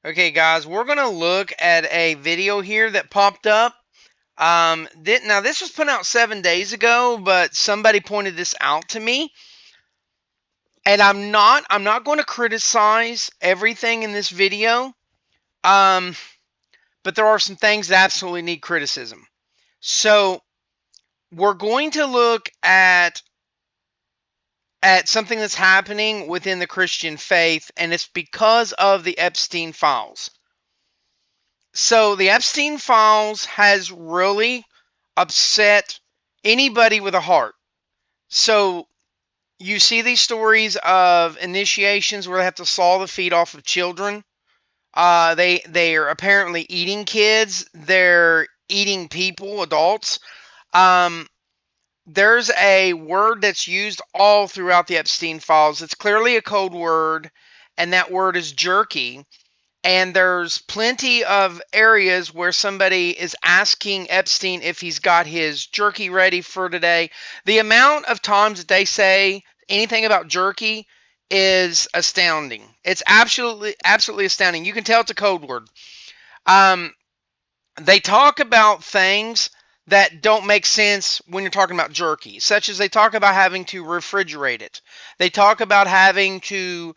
Okay, guys, we're going to look at a video here that popped up. Now, this was put out 7 days ago, but somebody pointed this out to me. And I'm not going to criticize everything in this video. Um, but there are some things that absolutely need criticism. So, we're going to look at something that's happening within the Christian faith, and it's because of the Epstein Files. So the Epstein Files has really upset anybody with a heart. So you see these stories of initiations where they have to saw the feet off of children. They are apparently eating kids. They're eating people, adults. Um, there's a word that's used all throughout the Epstein Files. It's clearly a code word, and that word is jerky. And there's plenty of areas where somebody is asking Epstein if he's got his jerky ready for today. The amount of times that they say anything about jerky is astounding. It's absolutely astounding. You can tell it's a code word. Um, they talk about things that don't make sense when you're talking about jerky, such as they talk about having to refrigerate it. They talk about having to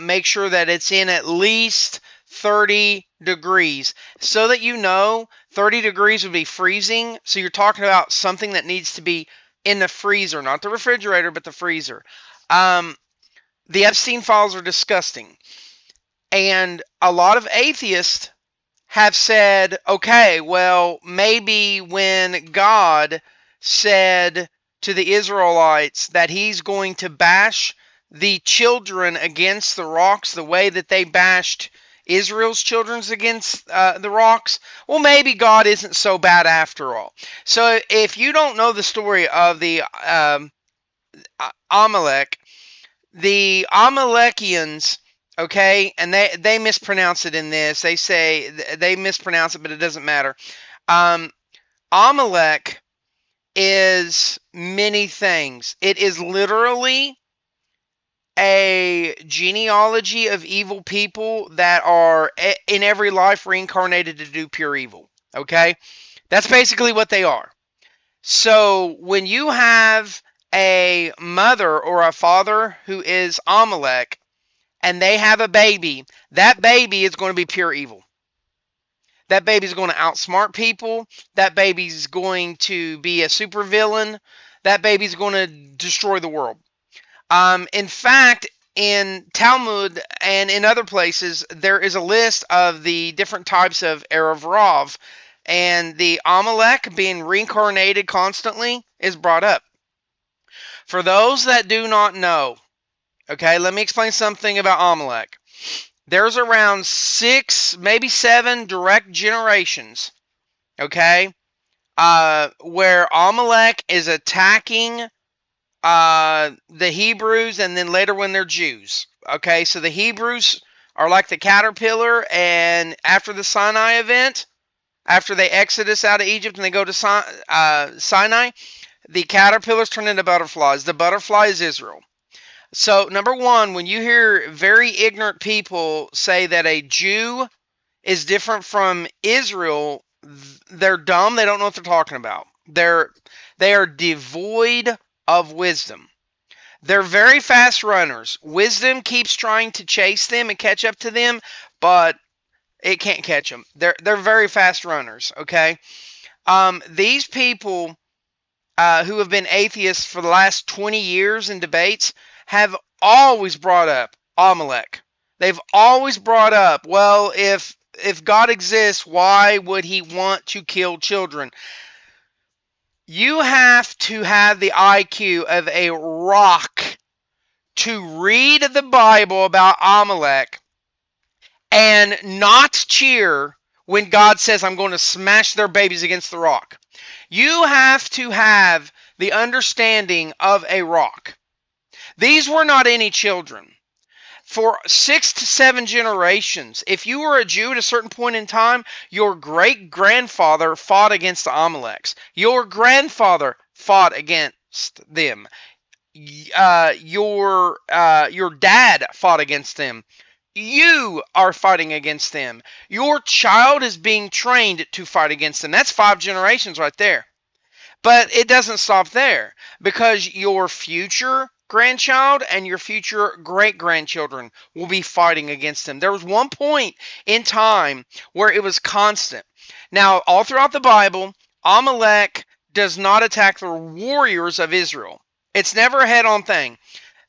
make sure that it's in at least 30 degrees. So that you know, 30 degrees would be freezing. So you're talking about something that needs to be in the freezer, not the refrigerator, but the freezer. Um, the Epstein files are disgusting. And a lot of atheists have said, okay, well, maybe when God said to the Israelites that he's going to bash the children against the rocks the way that they bashed Israel's children against the rocks, well, maybe God isn't so bad after all. So if you don't know the story of the Amalek, the Amalekians, okay, and they mispronounce it in this. They say they mispronounce it, but it doesn't matter. Um, Amalek is many things. It is literally a genealogy of evil people that are in every life reincarnated to do pure evil. Okay, that's basically what they are. So when you have a mother or a father who is Amalek and they have a baby, that baby is going to be pure evil. That baby's going to outsmart people. That baby's going to be a supervillain. That baby's going to destroy the world. In fact, in Talmud and in other places, there is a list of the different types of Erev Rav, and the Amalek being reincarnated constantly is brought up. For those that do not know, okay, let me explain something about Amalek. There's around 6, maybe 7 direct generations, okay, where Amalek is attacking the Hebrews, and then later when they're Jews. Okay, so the Hebrews are like the caterpillar, and after the Sinai event, after they exodus out of Egypt and they go to Sinai, the caterpillars turn into butterflies. The butterfly is Israel. So, number one, when you hear very ignorant people say that a Jew is different from Israel, they're dumb. They don't know what they're talking about. They are devoid of wisdom. They're very fast runners. Wisdom keeps trying to chase them and catch up to them, but it can't catch them. They're very fast runners. Okay, these people who have been atheists for the last 20 years in debates have always brought up Amalek. They've always brought up, well, if God exists, why would he want to kill children? You have to have the IQ of a rock to read the Bible about Amalek and not cheer when God says, I'm going to smash their babies against the rock. You have to have the understanding of a rock. These were not any children. For 6 to 7 generations, if you were a Jew at a certain point in time, your great-grandfather fought against the Amaleks. Your grandfather fought against them. Your dad fought against them. You are fighting against them. Your child is being trained to fight against them. That's 5 generations right there. But it doesn't stop there, because your future grandchild and your future great grandchildren will be fighting against them. There was one point in time where it was constant. Now, all throughout the Bible, Amalek does not attack the warriors of Israel. It's never a head on thing.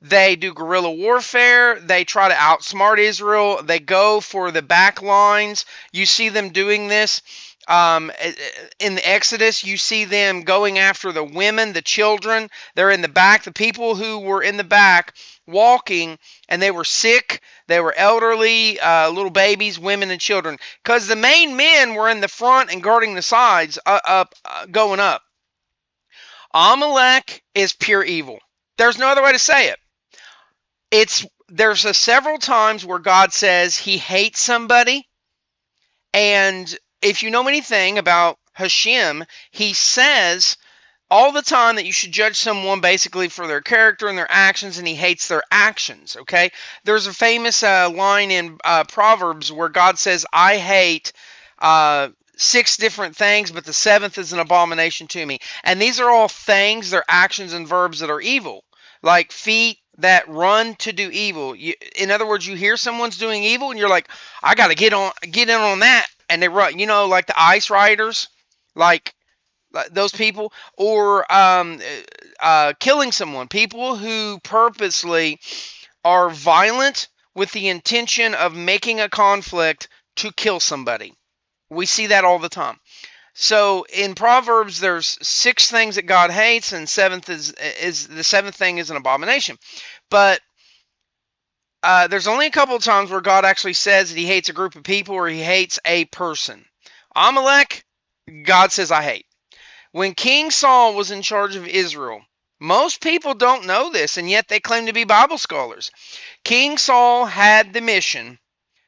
They do guerrilla warfare. They try to outsmart Israel. They go for the back lines. You see them doing this. In the Exodus, you see them going after the women, the children. They're in the back. The people who were in the back walking, and they were sick. They were elderly, little babies, women, and children. Because the main men were in the front and guarding the sides, going up. Amalek is pure evil. There's no other way to say it. There's several times where God says he hates somebody, and if you know anything about Hashem, he says all the time that you should judge someone basically for their character and their actions, and he hates their actions, okay? There's a famous line in Proverbs where God says, I hate 6 different things, but the 7th is an abomination to me. And these are all things, they're actions and verbs that are evil, like feet that run to do evil. In other words, you hear someone's doing evil, and you're like, I got to get in on that. And they run, like the ice riders, like those people, or killing someone. People who purposely are violent with the intention of making a conflict to kill somebody. We see that all the time. So in Proverbs, there's 6 things that God hates, and the 7th thing is an abomination. But there's only a couple of times where God actually says that he hates a group of people or he hates a person. Amalek, God says, I hate. When King Saul was in charge of Israel, most people don't know this, and yet they claim to be Bible scholars. King Saul had the mission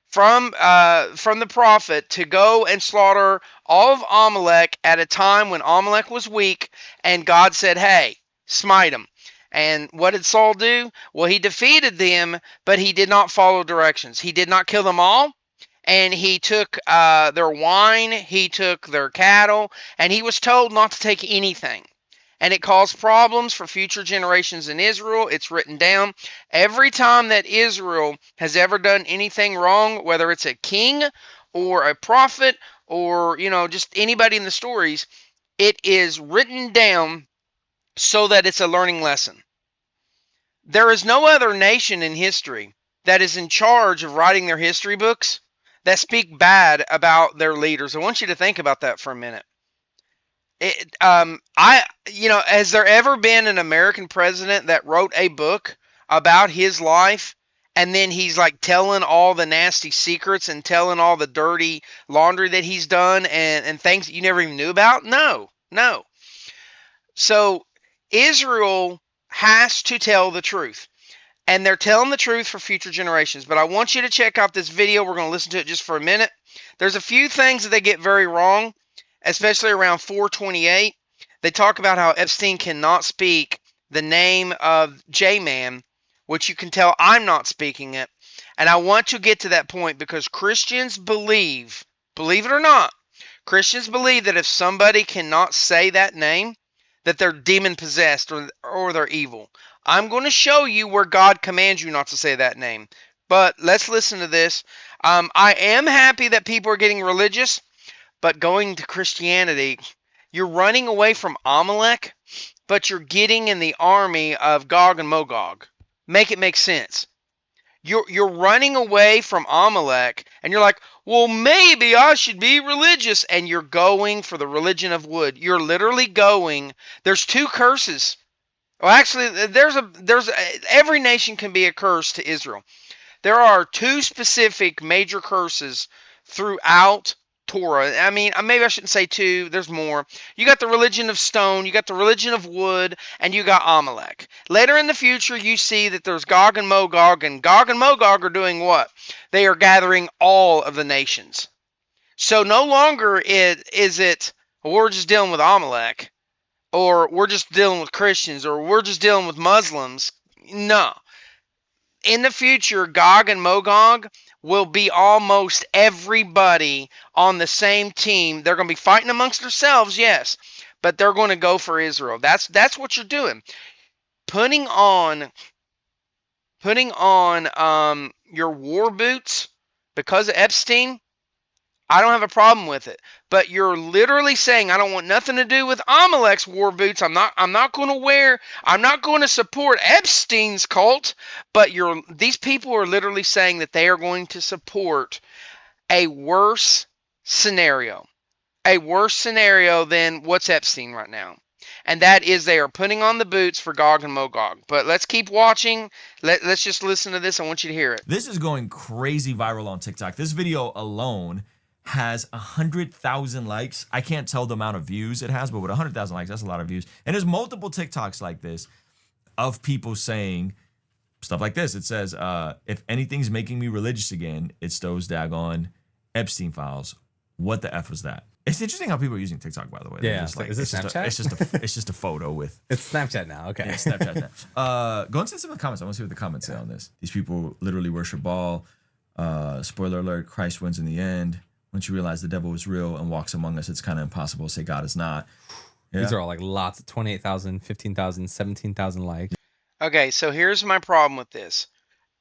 from the prophet to go and slaughter all of Amalek at a time when Amalek was weak, and God said, hey, smite him. And what did Saul do? Well, he defeated them, but he did not follow directions. He did not kill them all, and he took their wine, he took their cattle, and he was told not to take anything. And it caused problems for future generations in Israel. It's written down. Every time that Israel has ever done anything wrong, whether it's a king or a prophet or, just anybody in the stories, it is written down so that it's a learning lesson. There is no other nation in history that is in charge of writing their history books that speak bad about their leaders. I want you to think about that for a minute. Has there ever been an American president that wrote a book about his life, and then he's like telling all the nasty secrets and telling all the dirty laundry that he's done and things that you never even knew about? No. So Israel has to tell the truth, and they're telling the truth for future generations. But I want you to check out this video. We're going to listen to it just for a minute. There's a few things that they get very wrong, especially around 428. They talk about how Epstein cannot speak the name of J-Man, which you can tell I'm not speaking it. And I want to get to that point because Christians believe it or not, Christians believe that if somebody cannot say that name, that they're demon possessed or they're evil. I'm going to show you where God commands you not to say that name. But let's listen to this. I am happy that people are getting religious, but going to Christianity, you're running away from Amalek, but you're getting in the army of Gog and Mogog. Make it make sense. You're running away from Amalek, and you're like, well, maybe I should be religious, and you're going for the religion of wood. You're literally going. There's 2 curses. Well, actually, every nation can be a curse to Israel. There are 2 specific major curses throughout Torah. I mean, maybe I shouldn't say 2. There's more. You got the religion of stone, you got the religion of wood, and you got Amalek. Later in the future, you see that there's Gog and Mogog, and Gog and Mogog are doing what? They are gathering all of the nations. So no longer is it, well, we're just dealing with Amalek, or we're just dealing with Christians, or we're just dealing with Muslims. No. in the future, Gog and Mogog will be almost everybody on the same team. They're going to be fighting amongst themselves, yes, but they're going to go for Israel. That's what you're doing. Putting on your war boots because of Epstein, I don't have a problem with it. But you're literally saying I don't want nothing to do with Amalek's war boots. I'm not going to support Epstein's cult, but these people are literally saying that they are going to support a worse scenario. A worse scenario than what's Epstein right now. And that is they are putting on the boots for Gog and Mogog. But let's keep watching. Let's just listen to this. I want you to hear it. This is going crazy viral on TikTok. This video alone has 100,000 likes. I can't tell the amount of views it has, but with 100,000 likes, that's a lot of views. And there's multiple TikToks like this of people saying stuff like this. It says, if anything's making me religious again, it's those daggone Epstein Files. What the F was that? It's interesting how people are using TikTok, by the way. Yeah, like, is this Snapchat? It's just a photo with. It's Snapchat now. Okay. Yeah, Snapchat now. Go into some of the comments. I want to see what the comments say on this. These people literally worship Baal. Spoiler alert: Christ wins in the end. Once you realize the devil is real and walks among us, it's kind of impossible to say God is not. Yeah. These are all like lots of 28,000, 15,000, 17,000 likes. Okay, so here's my problem with this.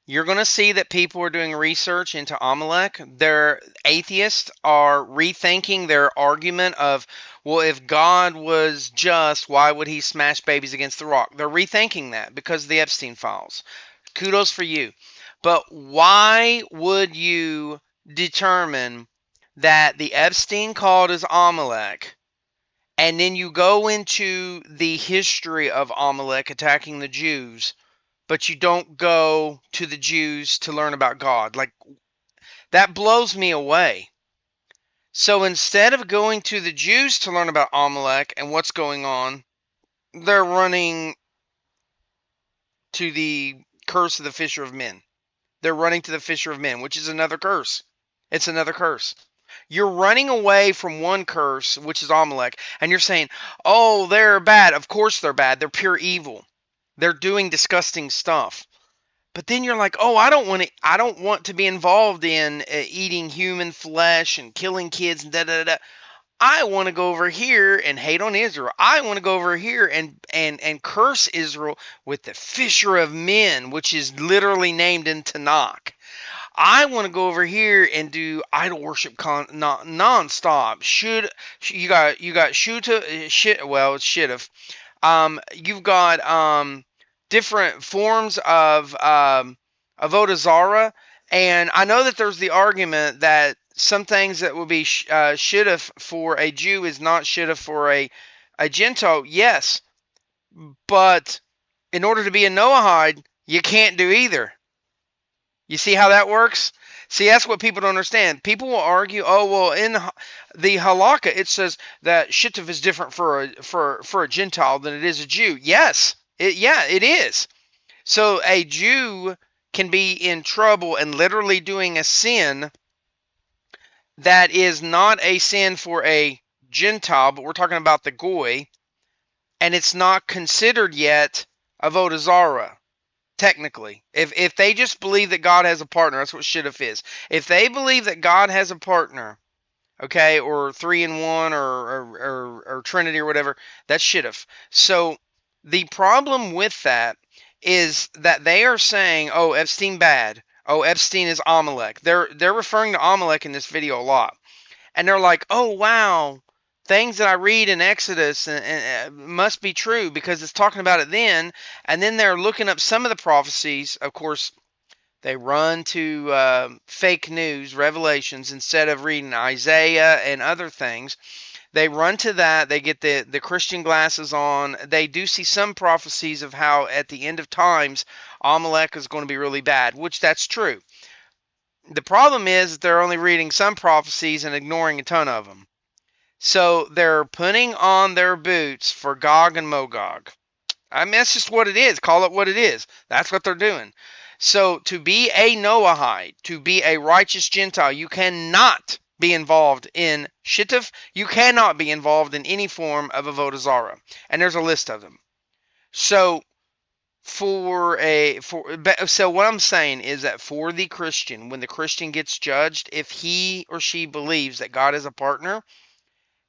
You're going to see that people are doing research into Amalek. Their atheists are rethinking their argument of, well, if God was just, why would he smash babies against the rock? They're rethinking that because of the Epstein Files. Kudos for you. But why would you determine that the Epstein cult is Amalek, and then you go into the history of Amalek attacking the Jews, but you don't go to the Jews to learn about God? Like, that blows me away. So instead of going to the Jews to learn about Amalek and what's going on, they're running to the curse of the fisher of men. They're running to the fisher of men, which is another curse. It's another curse. You're running away from one curse, which is Amalek, and you're saying, oh, they're bad. Of course they're bad. They're pure evil. They're doing disgusting stuff. But then you're like, oh, I don't want to be involved in eating human flesh and killing kids and da-da-da. I want to go over here and hate on Israel. I want to go over here and curse Israel with the fisher of men, which is literally named in Tanakh. I want to go over here and do idol worship nonstop. You got shuta, well, it's shidduch. You've got different forms of avodah zarah, and I know that there's the argument that some things that would be shidduch for a Jew is not shidduch for a Gentile. Yes, but in order to be a Noahide, you can't do either. You see how that works? See, that's what people don't understand. People will argue, oh, well, in the halakha, it says that shidduch is different for a Gentile than it is a Jew. Yes, it is. So a Jew can be in trouble and literally doing a sin that is not a sin for a Gentile, but we're talking about the goy, and it's not considered yet avodah zarah. Technically, if they just believe that God has a partner, that's what shidduch is. If they believe that God has a partner, okay, or 3 in 1 or Trinity or whatever, that's shidduch. So the problem with that is that they are saying, oh, Epstein bad. Oh, Epstein is Amalek. They're referring to Amalek in this video a lot. And they're like, oh, wow, things that I read in Exodus must be true because it's talking about it then. And then they're looking up some of the prophecies. Of course, they run to fake news, Revelations, instead of reading Isaiah and other things. They run to that. They get the Christian glasses on. They do see some prophecies of how at the end of times, Amalek is going to be really bad, which that's true. The problem is that they're only reading some prophecies and ignoring a ton of them. So they're putting on their boots for Gog and Mogog. I mean, that's just what it is. Call it what it is. That's what they're doing. So to be a Noahide, to be a righteous Gentile, you cannot be involved in shidduch. You cannot be involved in any form of avodah zarah. And there's a list of them. So So what I'm saying is that for the Christian, when the Christian gets judged, if he or she believes that God is a partner,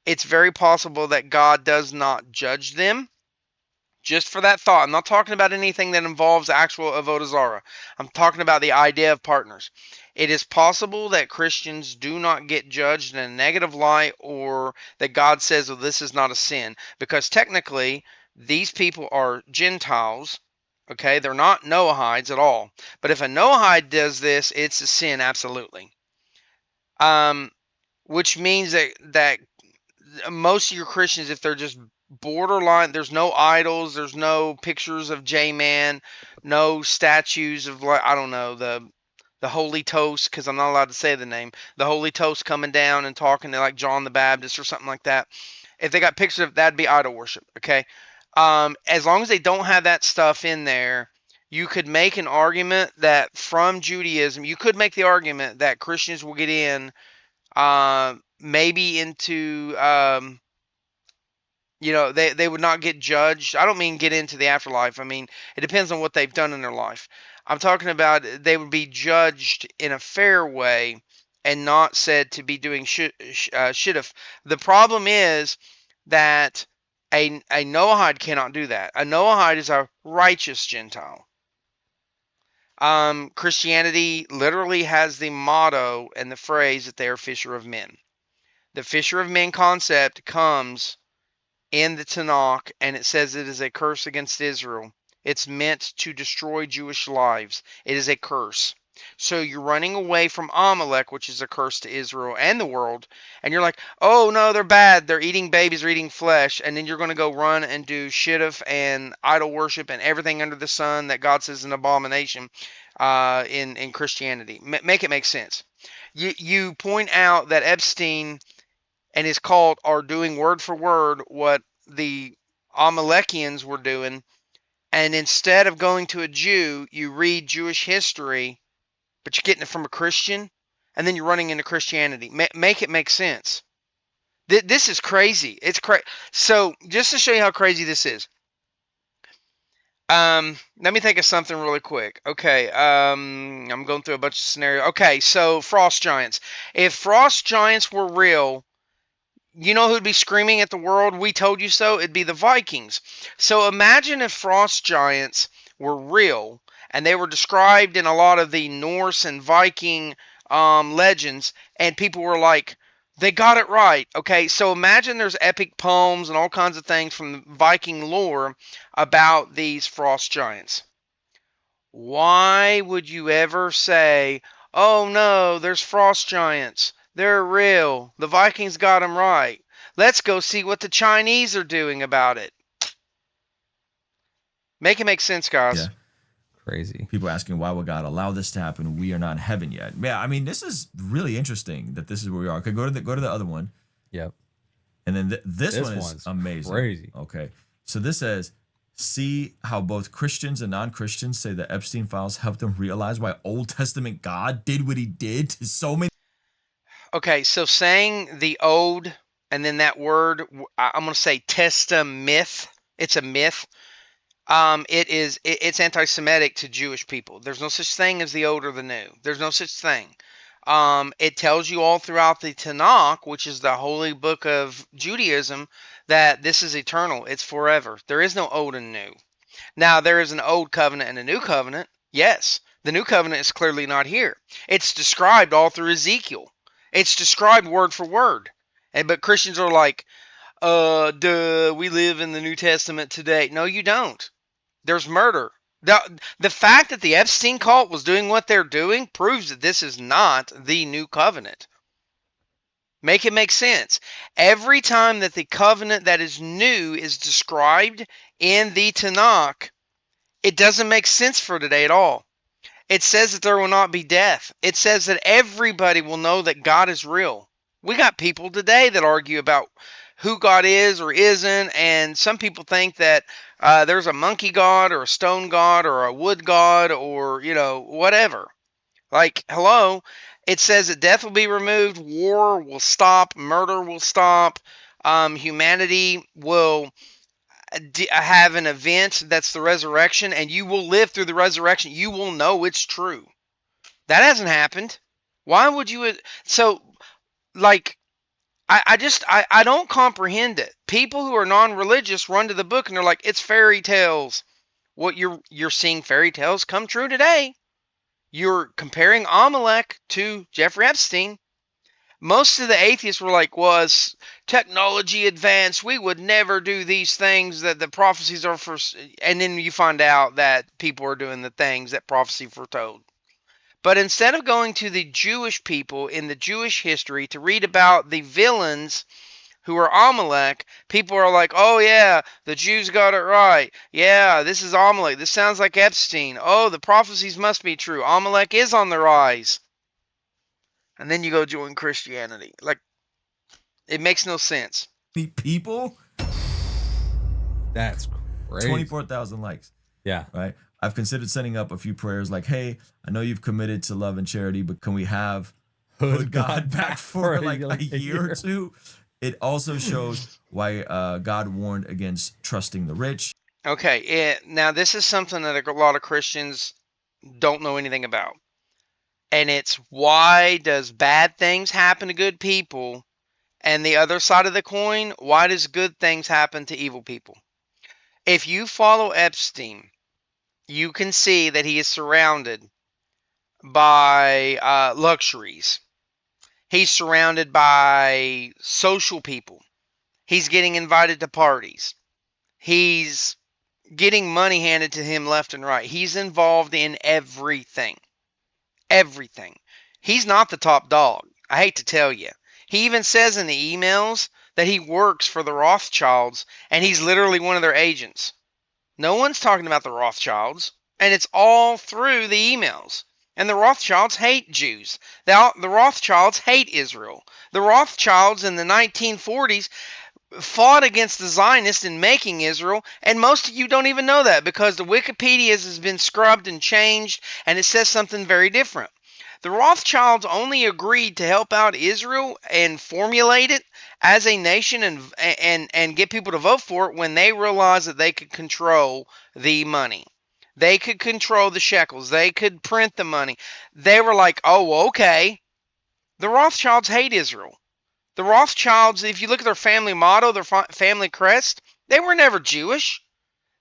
it's very possible that God does not judge them. Just for that thought. I'm not talking about anything that involves actual avodah zarah. I'm talking about the idea of partners. It is possible that Christians do not get judged in a negative light, or that God says, well, this is not a sin, because technically these people are Gentiles. Okay, they're not Noahides at all. But if a Noahide does this, it's a sin, absolutely. Um, which means that most of your Christians, if they're just borderline, there's no idols, there's no pictures of J-Man, no statues of, like, I don't know, the Holy Toast, because I'm not allowed to say the name, the Holy Toast coming down and talking to like John the Baptist or something like that. If they got pictures of, that'd be idol worship. Okay, as long as they don't have that stuff in there, you could make an argument that from Judaism, you could make the argument that Christians will get in, maybe into, they would not get judged. I don't mean get into the afterlife. I mean, it depends on what they've done in their life. I'm talking about they would be judged in a fair way and not said to be doing shidduch. The problem is that a Noahide cannot do that. A Noahide is a righteous Gentile. Christianity literally has the motto and the phrase that they are fisher of men. The fisher of men concept comes in the Tanakh, and it says it is a curse against Israel. It's meant to destroy Jewish lives. It is a curse. So you're running away from Amalek, which is a curse to Israel and the world, and you're like, oh no, they're bad. They're eating babies, they're eating flesh, and then you're going to go run and do shidduch and idol worship and everything under the sun that God says is an abomination in Christianity. Make it make sense. You point out that Epstein and his cult are doing word for word what the Amalekians were doing, and instead of going to a Jew, you read Jewish history, but you're getting it from a Christian, and then you're running into Christianity. Make it make sense. This is crazy. It's crazy. So just to show you how crazy this is, let me think of something really quick. Okay, I'm going through a bunch of scenarios. Okay, so frost giants. If frost giants were real, you know who'd be screaming at the world, "We told you so"? It'd be the Vikings. So imagine if frost giants were real and they were described in a lot of the Norse and Viking legends, and people were like, they got it right. Okay, so imagine there's epic poems and all kinds of things from the Viking lore about these frost giants. Why would you ever say, oh no, there's frost giants? They're real. The Vikings got them right. Let's go see what the Chinese are doing about it. Make it make sense, guys. Yeah. Crazy. People asking, why would God allow this to happen? We are not in heaven yet. Yeah, I mean, this is really interesting that this is where we are. Okay, go to the other one. Yep. And then this one is one's amazing. crazy. Okay. So this says, see how both Christians and non-Christians say the Epstein Files helped them realize why Old Testament God did what he did to so many. Okay, so saying the old and then that word, I'm going to say myth. It's a myth. It's anti-Semitic to Jewish people. There's no such thing as the old or the new. There's no such thing. It tells you all throughout the Tanakh, which is the holy book of Judaism, that this is eternal. It's forever. There is no old and new. Now, there is an old covenant and a new covenant. Yes, the new covenant is clearly not here. It's described all through Ezekiel. It's described word for word. But Christians are like, duh, we live in the New Testament today. No, you don't. There's murder. The fact that the Epstein cult was doing what they're doing proves that this is not the new covenant. Make it make sense. Every time that the covenant that is new is described in the Tanakh, it doesn't make sense for today at all. It says that there will not be death. It says that everybody will know that God is real. We got people today that argue about who God is or isn't, and some people think that there's a monkey god or a stone god or a wood god or, whatever. Like, hello, it says that death will be removed, war will stop, murder will stop, humanity will, have an event that's the resurrection, and you will live through the resurrection. You will know it's true. That hasn't happened. Why would you? So, like, I don't comprehend it. People who are non-religious run to the book and they're like, it's fairy tales. What you're seeing fairy tales come true today. You're comparing Amalek to Jeffrey Epstein. Most of the atheists were like, was technology advanced, we would never do these things that the prophecies are for. And then you find out that people are doing the things that prophecy foretold. But instead of going to the Jewish people in the Jewish history to read about the villains who are Amalek, people are like, oh yeah, the Jews got it right. Yeah, this is Amalek. This sounds like Epstein. Oh, the prophecies must be true. Amalek is on the rise. And then you go join Christianity. Like, it makes no sense. People? That's crazy. 24,000 likes. Yeah. Right? I've considered sending up a few prayers like, hey, I know you've committed to love and charity, but can we have Hood God back for like a year or two? It also shows why God warned against trusting the rich. Okay, now this is something that a lot of Christians don't know anything about. And it's, why does bad things happen to good people? And the other side of the coin, why does good things happen to evil people? If you follow Epstein, you can see that he is surrounded by luxuries. He's surrounded by social people. He's getting invited to parties. He's getting money handed to him left and right. He's involved in everything. Everything. He's not the top dog. I hate to tell you. He even says in the emails that he works for the Rothschilds, and he's literally one of their agents. No one's talking about the Rothschilds, and it's all through the emails. And the Rothschilds hate Jews. The Rothschilds hate Israel. The Rothschilds in the 1940s fought against the Zionists in making Israel, and most of you don't even know that because the Wikipedia has been scrubbed and changed, and it says something very different. The Rothschilds only agreed to help out Israel and formulate it as a nation and get people to vote for it when they realized that they could control the money. They could control the shekels. They could print the money. They were like, oh, okay. The Rothschilds hate Israel. The Rothschilds, if you look at their family motto, their family crest, they were never Jewish.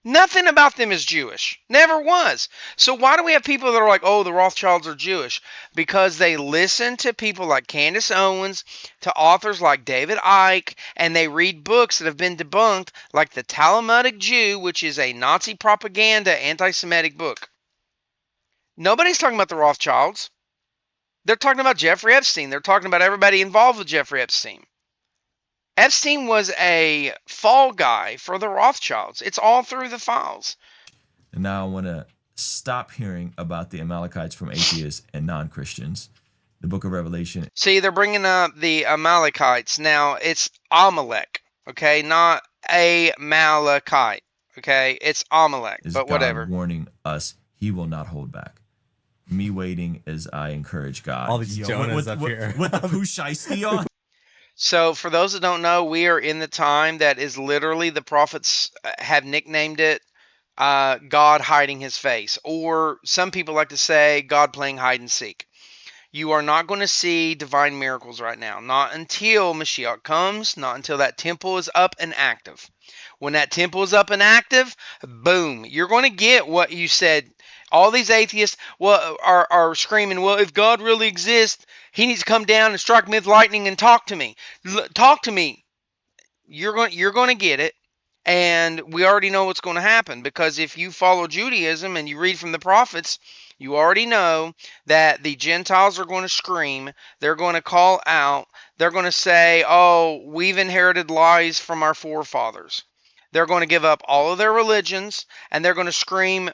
Nothing about them is Jewish. Never was. So why do we have people that are like, oh, the Rothschilds are Jewish? Because they listen to people like Candace Owens, to authors like David Icke, and they read books that have been debunked, like The Talmudic Jew, which is a Nazi propaganda anti-Semitic book. Nobody's talking about the Rothschilds. They're talking about Jeffrey Epstein. They're talking about everybody involved with Jeffrey Epstein. Epstein was a fall guy for the Rothschilds. It's all through the files. And now I want to stop hearing about the Amalekites from atheists and non-Christians. The book of Revelation. See, they're bringing up the Amalekites. Now, it's Amalek, okay? Not a Malachite, okay? It's Amalek, Is but God whatever. warning us he will not hold back. Me waiting as I encourage God. All these Jonahs up here. With the Pusheisty on. So, for those that don't know, we are in the time that is literally, the prophets have nicknamed it God hiding his face. Or some people like to say God playing hide and seek. You are not going to see divine miracles right now. Not until Mashiach comes. Not until that temple is up and active. When that temple is up and active, boom, you're going to get what you said. All these atheists are screaming, well, if God really exists, he needs to come down and strike me with lightning and talk to me. Talk to me. You're going to get it. And we already know what's going to happen, because if you follow Judaism and you read from the prophets, you already know that the Gentiles are going to scream. They're going to call out. They're going to say, oh, we've inherited lies from our forefathers. They're going to give up all of their religions, and they're going to scream,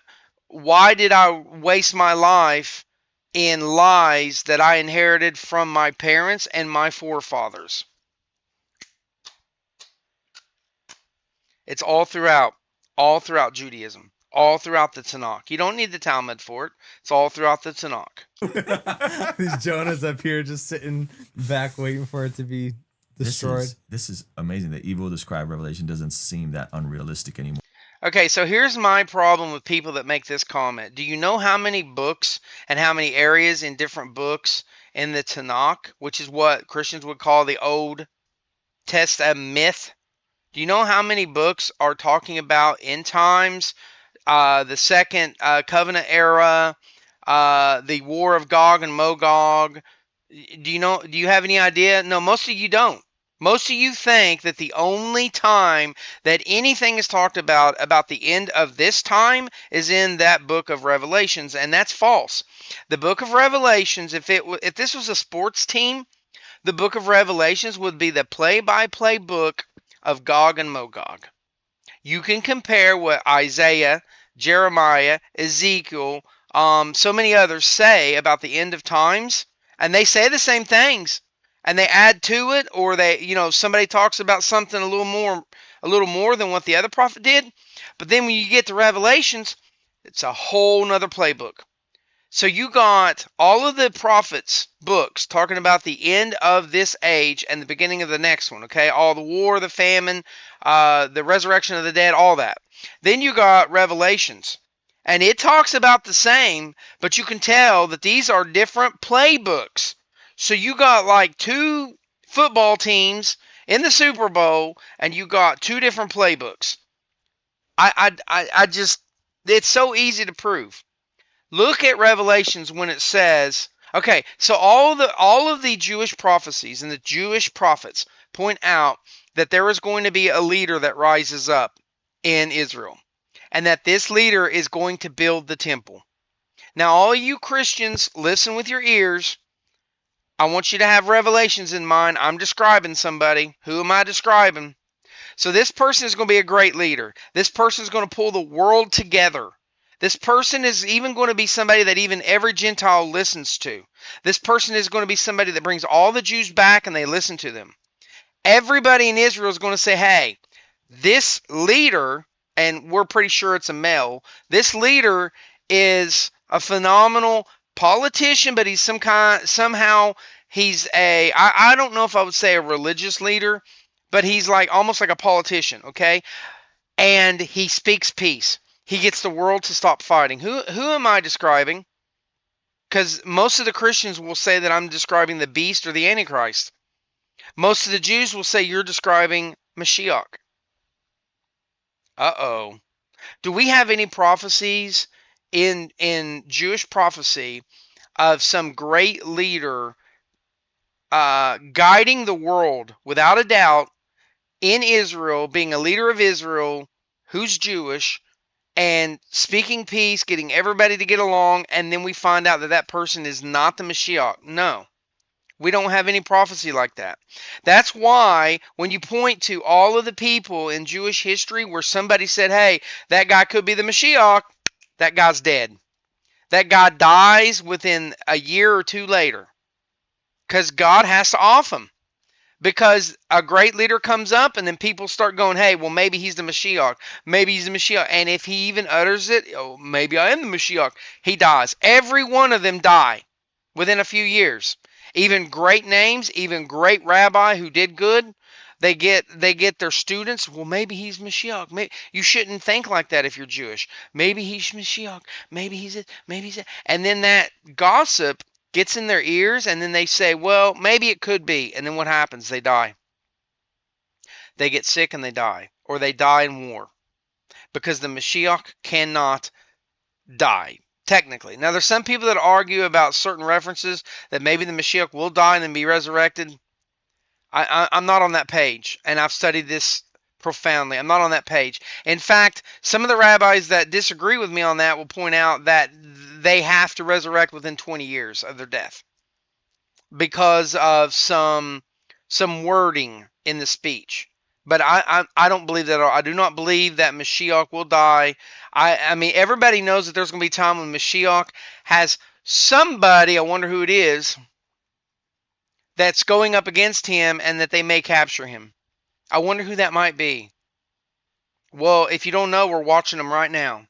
why did I waste my life in lies that I inherited from my parents and my forefathers? It's all throughout Judaism, all throughout the Tanakh. You don't need the Talmud for it. It's all throughout the Tanakh. These Jonahs up here just sitting back waiting for it to be destroyed. This is amazing. The evil described Revelation doesn't seem that unrealistic anymore. Okay, so here's my problem with people that make this comment. Do you know how many books and how many areas in different books in the Tanakh, which is what Christians would call the Old Testament? Do you know how many books are talking about end times, the second covenant era, the war of Gog and Mogog? Do you know? Do you have any idea? No, most of you don't. Most of you think that the only time that anything is talked about the end of this time is in that book of Revelations, and that's false. The book of Revelations, if this was a sports team, the book of Revelations would be the play-by-play book of Gog and Mogog. You can compare what Isaiah, Jeremiah, Ezekiel, so many others say about the end of times, and they say the same things, and they add to it, or somebody talks about something a little more than what the other prophet did. But then when you get to Revelations, it's a whole nother playbook. So you got all of the prophets' books talking about the end of this age and the beginning of the next one, okay? All the war, the famine, the resurrection of the dead, all that. Then you got Revelations, and it talks about the same, but you can tell that these are different playbooks. So you got like two football teams in the Super Bowl, and you got two different playbooks. I just, it's so easy to prove. Look at Revelations when it says, okay, so all of the Jewish prophecies and the Jewish prophets point out that there is going to be a leader that rises up in Israel, and that this leader is going to build the temple. Now, all you Christians, listen with your ears. I want you to have Revelations in mind. I'm describing somebody. Who am I describing? So this person is going to be a great leader. This person is going to pull the world together. This person is even going to be somebody that even every Gentile listens to. This person is going to be somebody that brings all the Jews back and they listen to them. Everybody in Israel is going to say, hey, this leader, and we're pretty sure it's a male, this leader is a phenomenal politician, but he's somehow he's I don't know if I would say a religious leader, but he's like almost like a politician, okay? And he speaks peace. He gets the world to stop fighting. Who am I describing? Because most of the Christians will say that I'm describing the beast or the Antichrist. Most of the Jews will say you're describing Mashiach. Uh-oh. Do we have any prophecies in Jewish prophecy of some great leader guiding the world without a doubt in Israel, being a leader of Israel who's Jewish, and speaking peace, getting everybody to get along, and then we find out that that person is not the Mashiach? No. We don't have any prophecy like that. That's why when you point to all of the people in Jewish history where somebody said, hey, that guy could be the Mashiach, that guy's dead. That guy dies within a year or two later. Because God has to off him. Because a great leader comes up and then people start going, hey, well, maybe he's the Mashiach. Maybe he's the Mashiach. And if he even utters it, oh, maybe I am the Mashiach, he dies. Every one of them die within a few years. Even great names, even great rabbi who did good, they get their students, well, maybe he's Mashiach. Maybe, you shouldn't think like that if you're Jewish. Maybe he's Mashiach. Maybe he's it. Maybe he's it. And then that gossip gets in their ears, and then they say, well, maybe it could be. And then what happens? They die. They get sick and they die. Or they die in war. Because the Mashiach cannot die, technically. Now, there's some people that argue about certain references that maybe the Mashiach will die and then be resurrected. I'm not on that page, and I've studied this profoundly. I'm not on that page. In fact, some of the rabbis that disagree with me on that will point out that they have to resurrect within 20 years of their death because of some wording in the speech. But I don't believe that. I do not believe that Mashiach will die. I mean, everybody knows that there's going to be a time when Mashiach has somebody, I wonder who it is, that's going up against him and that they may capture him. I wonder who that might be. Well, if you don't know, we're watching them right now.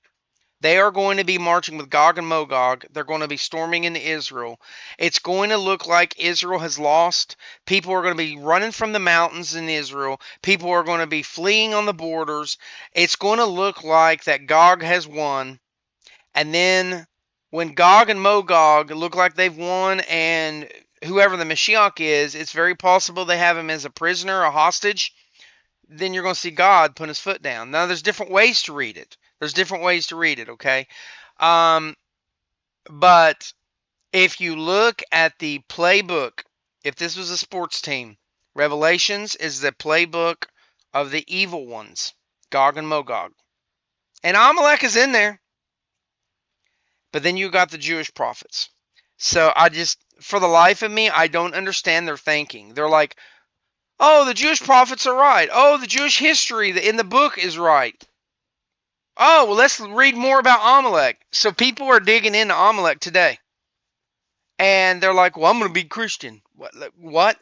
They are going to be marching with Gog and Mogog. They're going to be storming into Israel. It's going to look like Israel has lost. People are going to be running from the mountains in Israel. People are going to be fleeing on the borders. It's going to look like that Gog has won. And then when Gog and Mogog look like they've won, and whoever the Mashiach is, it's very possible they have him as a prisoner, a hostage. Then you're going to see God put his foot down. Now, there's different ways to read it. Okay? But if you look at the playbook, if this was a sports team, Revelations is the playbook of the evil ones, Gog and Mogog. And Amalek is in there. But then you got the Jewish prophets. So for the life of me, I don't understand their thinking. They're like, oh, the Jewish prophets are right. Oh, the Jewish history in the book is right. Oh, well, let's read more about Amalek. So people are digging into Amalek today. And they're like, well, I'm going to be Christian. What?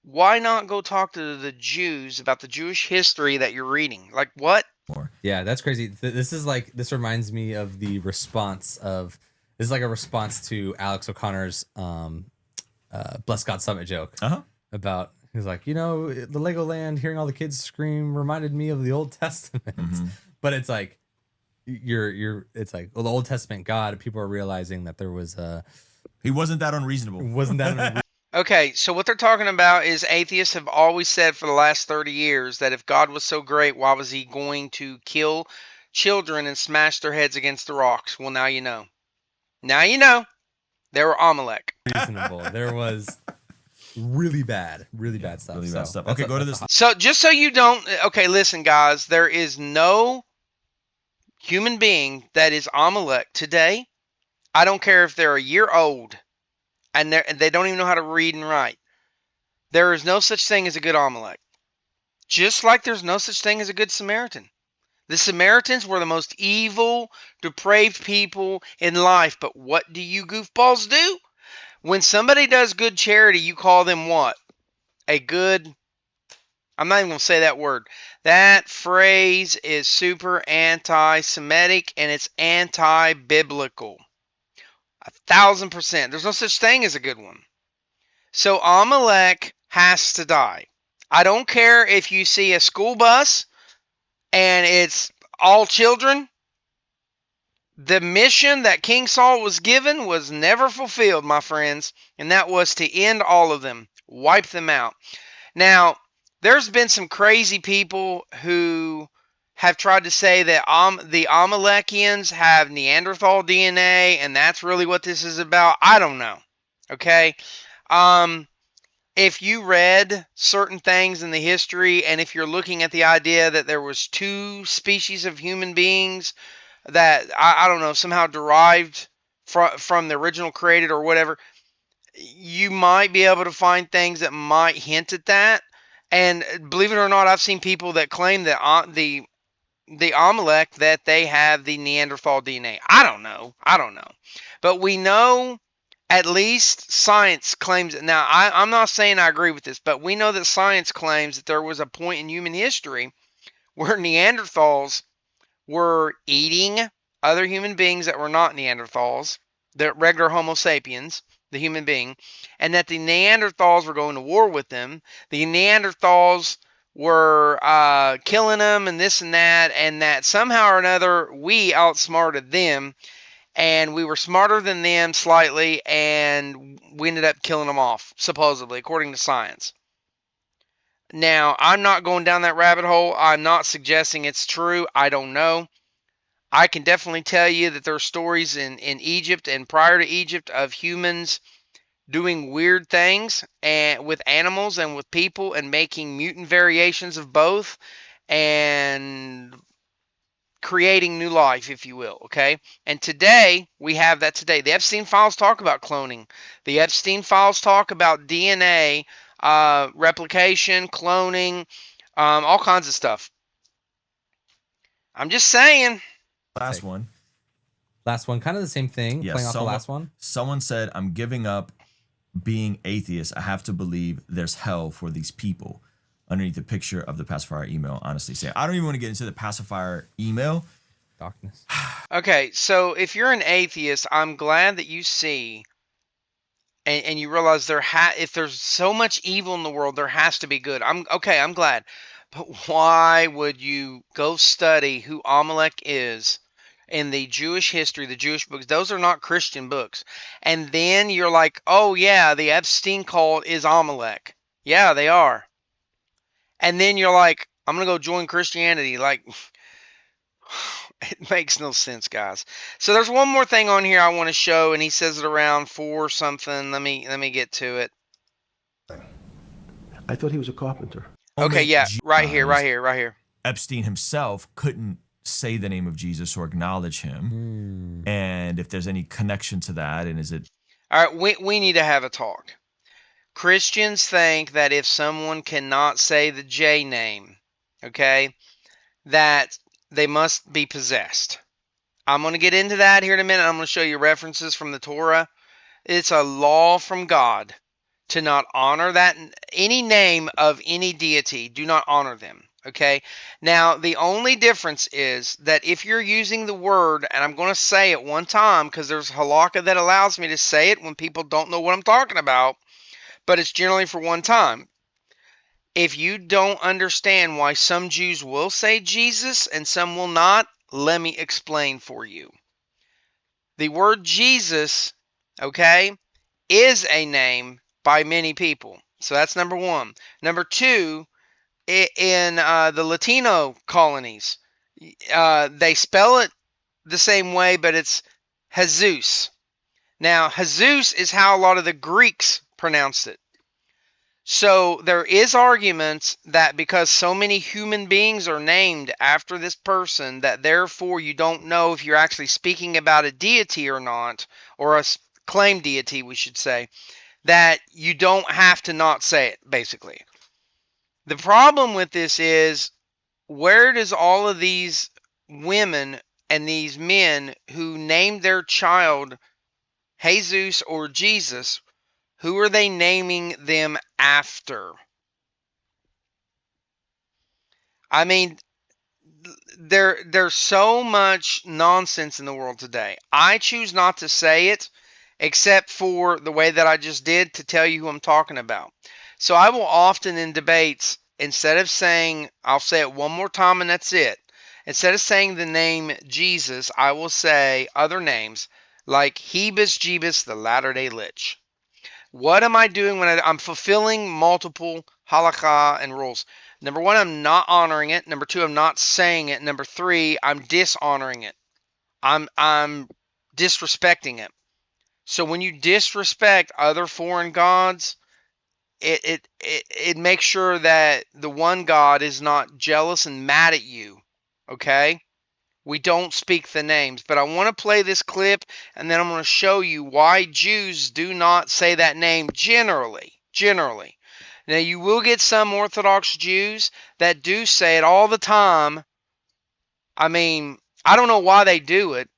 Why not go talk to the Jews about the Jewish history that you're reading? Like, what? Yeah, that's crazy. This reminds me of the response of, this is like a response to Alex O'Connor's Bless God Summit joke. About, he's like, the Legoland, hearing all the kids scream reminded me of the Old Testament. But it's like, it's like, well, the Old Testament God, people are realizing that there was he wasn't that unreasonable. Okay, so what they're talking about is atheists have always said for the last 30 years that if God was so great, why was he going to kill children and smash their heads against the rocks? Well, now you know. Now you know. They were Amalek. Reasonable. There was really bad stuff. Really bad stuff. Okay, go to this. So just so you don't, okay, listen, guys, there is no human being that is Amalek today. I don't care if they're a year old and they don't even know how to read and write. There is no such thing as a good Amalek. Just like there's no such thing as a good Samaritan. The Samaritans were the most evil, depraved people in life. But what do you goofballs do? When somebody does good charity, you call them what? A good... I'm not even going to say that word. That phrase is super anti-Semitic and it's anti-biblical. 1,000%. There's no such thing as a good one. So Amalek has to die. I don't care if you see a school bus and it's all children. The mission that King Saul was given was never fulfilled, my friends, and that was to end all of them, wipe them out. Now, there's been some crazy people who have tried to say that the Amalekians have Neanderthal DNA, and that's really what this is about. I don't know. Okay? If you read certain things in the history, and if you're looking at the idea that there was two species of human beings that, I don't know, somehow derived from the original created or whatever, you might be able to find things that might hint at that. And believe it or not, I've seen people that claim that the Amalek, that they have the Neanderthal DNA. I don't know. But we know, at least science claims it. Now, I'm not saying I agree with this, but we know that science claims that there was a point in human history where Neanderthals were eating other human beings that were not Neanderthals, the regular Homo sapiens, the human being, and that the Neanderthals were going to war with them. The Neanderthals were killing them and this and that somehow or another we outsmarted them, and we were smarter than them slightly, and we ended up killing them off, supposedly, according to science. Now, I'm not going down that rabbit hole. I'm not suggesting it's true. I don't know. I can definitely tell you that there are stories in Egypt and prior to Egypt of humans doing weird things and with animals and with people and making mutant variations of both and creating new life, if you will, okay? And today, we have that today. The Epstein Files talk about cloning. The Epstein Files talk about DNA, replication, cloning, all kinds of stuff. I'm just saying. Last one, kind of the same thing. Yeah, playing off the last one. Someone said, I'm giving up being atheist. I have to believe there's hell for these people. Underneath the picture of the pacifier email, honestly say, I don't even want to get into the pacifier email Darkness. Okay, so if you're an atheist, I'm glad that you see and you realize if there's so much evil in the world, there has to be good. I'm glad. But why would you go study who Amalek is in the Jewish history, the Jewish books? Those are not Christian books. And then you're like, oh yeah, the Epstein cult is Amalek. Yeah, they are. And then you're like, I'm gonna go join Christianity. Like, it makes no sense, guys. So there's one more thing on here I want to show, and he says it around 4 something. Let me get to it. I thought he was a carpenter. Okay, yeah, right here. Epstein himself couldn't say the name of Jesus or acknowledge him. And if there's any connection to that, and is it... All right, we need to have a talk. Christians think that if someone cannot say the J name, okay, that they must be possessed. I'm going to get into that here in a minute. I'm going to show you references from the Torah. It's a law from God to not honor that any name of any deity. Do not honor them. Okay. Now, the only difference is that if you're using the word, and I'm going to say it one time because there's halakha that allows me to say it when people don't know what I'm talking about, but it's generally for one time. If you don't understand why some Jews will say Jesus and some will not, let me explain for you. The word Jesus, okay, is a name by many people. So that's number one. Number two, in the Latino colonies, they spell it the same way, but it's Jesus. Now, Jesus is how a lot of the Greeks pronounced it. So there is arguments that because so many human beings are named after this person, that therefore you don't know if you're actually speaking about a deity or not, or a claimed deity, we should say, that you don't have to not say it, basically. The problem with this is, where does all of these women and these men who named their child Jesus or Jesus, who are they naming them after? I mean, there's so much nonsense in the world today. I choose not to say it, except for the way that I just did to tell you who I'm talking about. So I will often in debates, instead of saying, I'll say it one more time and that's it. Instead of saying the name Jesus, I will say other names like Hebus Jebus, the Latter-day Lich. What am I doing when I'm fulfilling multiple halakha and rules? Number one, I'm not honoring it. Number two, I'm not saying it. Number three, I'm dishonoring it. I'm disrespecting it. So when you disrespect other foreign gods, it makes sure that the one God is not jealous and mad at you. Okay? We don't speak the names, but I want to play this clip and then I'm going to show you why Jews do not say that name generally. Now you will get some Orthodox Jews that do say it all the time. I mean, I don't know why they do it.